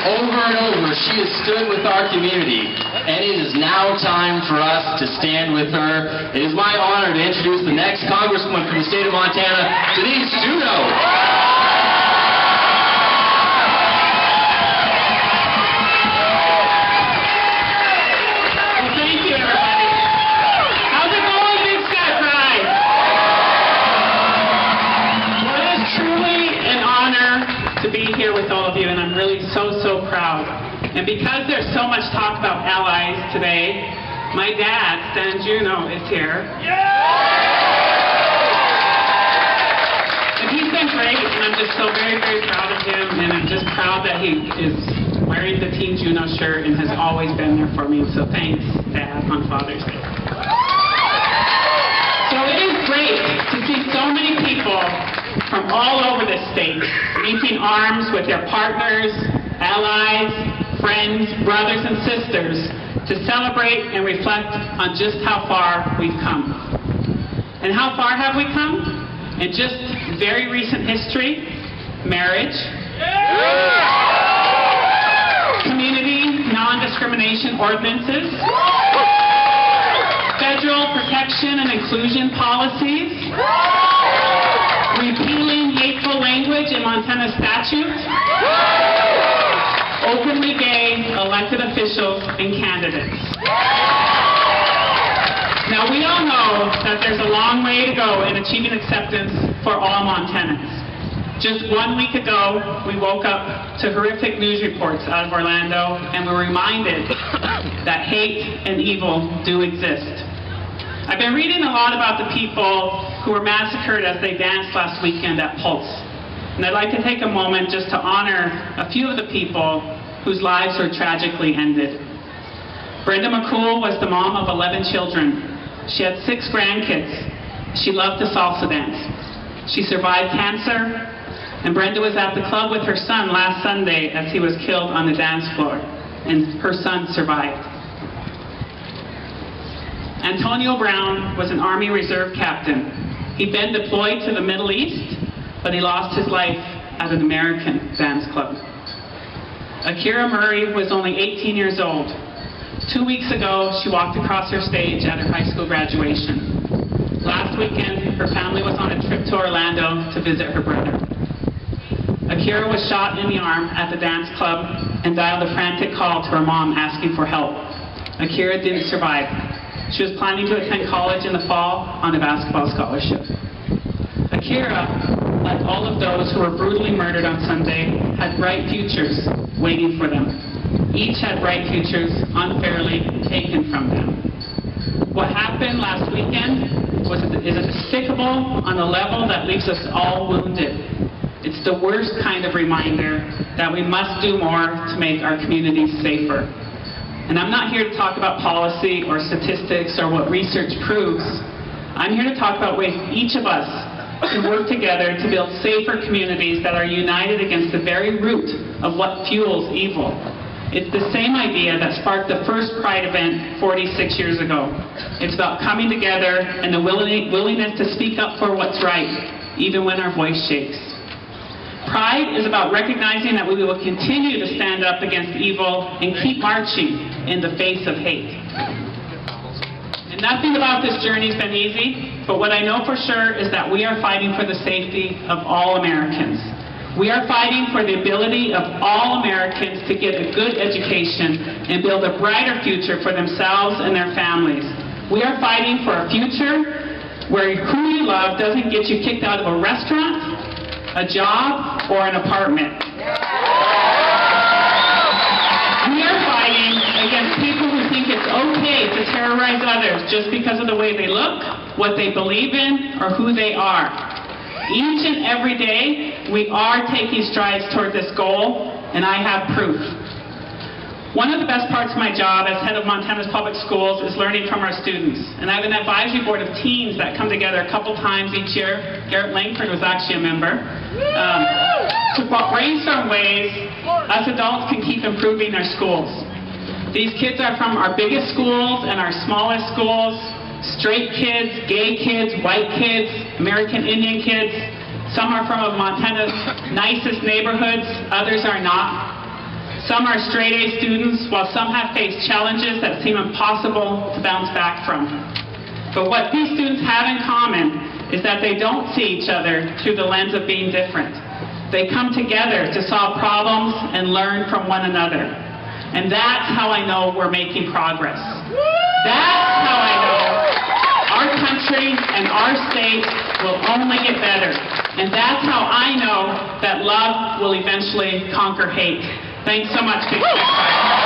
over and over, she has stood with our community, and it is now time for us to stand with her. It is my honor to introduce the next Congresswoman from the state of Montana, Denise Juneau. Here with all of you, and I'm really so proud. And because there's so much talk about allies today, my dad, Denise Juneau, is here. And he's been great, and I'm just so very proud of him, and I'm just proud that he is wearing the Team Juneau shirt and has always been there for me. So thanks, Dad, on Father's Day. So it is great to see so many people from all over the state, linking arms with their partners, allies, friends, brothers, and sisters to celebrate and reflect on just how far we've come. And how far have we come? In just very recent history, marriage, community non-discrimination ordinances, federal protection and inclusion policies, repealing hateful language in Montana statutes, openly gay elected officials and candidates. Now we all know that there's a long way to go in achieving acceptance for all Montanans. Just 1 week ago, we woke up to horrific news reports out of Orlando, and we're reminded that hate and evil do exist. I've been reading a lot about the people who were massacred as they danced last weekend at Pulse. And I'd like to take a moment just to honor a few of the people whose lives were tragically ended. Brenda McCool was the mom of 11 children. She had 6 grandkids. She loved to salsa dance. She survived cancer, and Brenda was at the club with her son last Sunday as he was killed on the dance floor, and her son survived. Antonio Brown was an Army Reserve captain. He'd been deployed to the Middle East, but he lost his life at an American dance club. Akira Murray was only 18 years old. 2 weeks ago, she walked across her stage at her high school graduation. Last weekend, her family was on a trip to Orlando to visit her brother. Akira was shot in the arm at the dance club and dialed a frantic call to her mom asking for help. Akira didn't survive. She was planning to attend college in the fall on a basketball scholarship. Akira, like all of those who were brutally murdered on Sunday, had bright futures waiting for them. Each had bright futures unfairly taken from them. What happened last weekend is despicable on a level that leaves us all wounded. It's the worst kind of reminder that we must do more to make our communities safer. And I'm not here to talk about policy or statistics or what research proves. I'm here to talk about ways each of us can work together to build safer communities that are united against the very root of what fuels evil. It's the same idea that sparked the first Pride event 46 years ago. It's about coming together and the willingness to speak up for what's right, even when our voice shakes. Pride is about recognizing that we will continue to stand up against evil and keep marching in the face of hate. And nothing about this journey has been easy, but what I know for sure is that we are fighting for the safety of all Americans. We are fighting for the ability of all Americans to get a good education and build a brighter future for themselves and their families. We are fighting for a future where who you love doesn't get you kicked out of a restaurant, a job, or an apartment. We are fighting against people who think it's okay to terrorize others just because of the way they look, what they believe in, or who they are. Each and every day, we are taking strides toward this goal, and I have proof. One of the best parts of my job as head of Montana's public schools is learning from our students. And I have an advisory board of teens that come together a couple times each year. Garrett Langford was actually a member. To brainstorm ways us adults can keep improving our schools. These kids are from our biggest schools and our smallest schools. Straight kids, gay kids, white kids, American Indian kids. Some are from Montana's nicest neighborhoods, others are not. Some are straight-A students, while some have faced challenges that seem impossible to bounce back from. But what these students have in common is that they don't see each other through the lens of being different. They come together to solve problems and learn from one another. And that's how I know we're making progress. That's how I know our country and our state will only get better. And that's how I know that love will eventually conquer hate. Thanks so much, Big Tech.